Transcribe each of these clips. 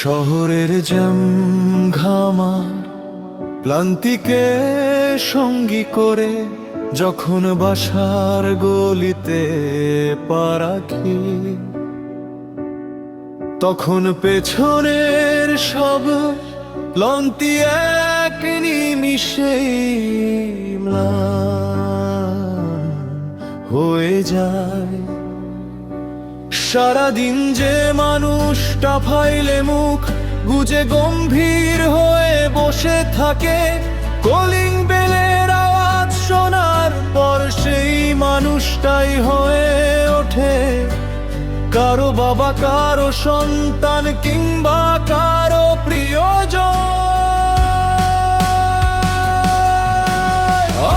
শহরের জ্যাম ঘামা ক্লান্তিকে সঙ্গী করে যখন বাসার গলিতে পা রাখি, তখন পেছনের সব ক্লান্তি এক নিমিষেই ম্লান হয়ে যায়। সারাদিন যে মানুষটা ফাইলে মুখ গুজে গম্ভীর হয়ে বসে থাকে, কলিং বেলের আওয়াজ শোনার পর সেই মানুষটাই হয়ে ওঠে কারো বাবা, কারো সন্তান কিংবা কারো প্রিয়জন।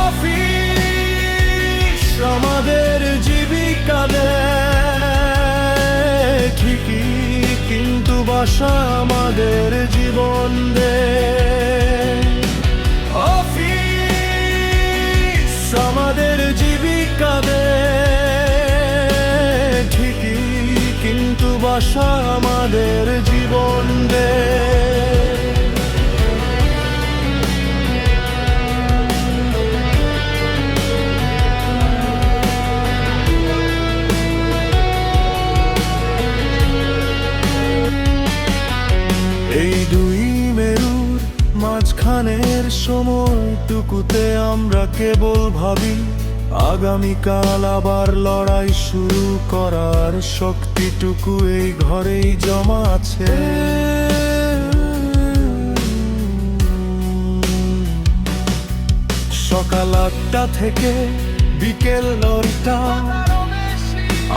অফিস আমাদের জীবিকা দেয় ঠিকই, কিন্তু বাসা আমাদের জীবন দেয়। অফিস আমাদের জীবিকা দেয় ঠিকই, কিন্তু বাসা আমাদের জীবন দেয়। এই দুই মেরুর মাঝখানের সময়টুকুতে আমরা কেবল ভাবি আগামীকাল আবার লড়াই শুরু করার শক্তিটুকু এই ঘরেই জমা আছে। সকাল ৮টা থেকে বিকেল ৯টা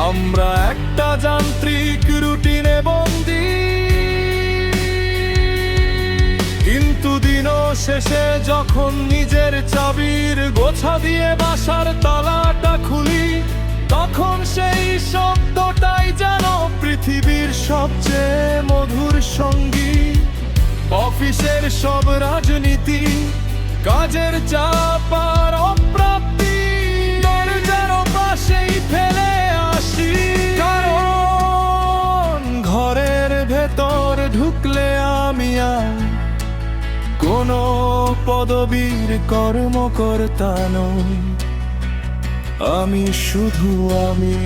আমরা একটা যান্ত্রিক রুটিনে বন্দী, কিন্তু দিনও শেষে যখন নিজের চাবির গোছা দিয়ে বাসার তালাটা খুলি, তখন সেই শব্দটাই যেন পৃথিবীর সবচেয়ে মধুর সঙ্গী। অফিসের সব রাজনীতি, কাজের চাপ আর অপ্রাপ্তি দরজার পাশেই ফেলে আসি, কারণ ঘরের ভেতর ঢুকলে আমি আর কোনো পদবীর কর্মকর্তা নই, আমি শুধু আমি।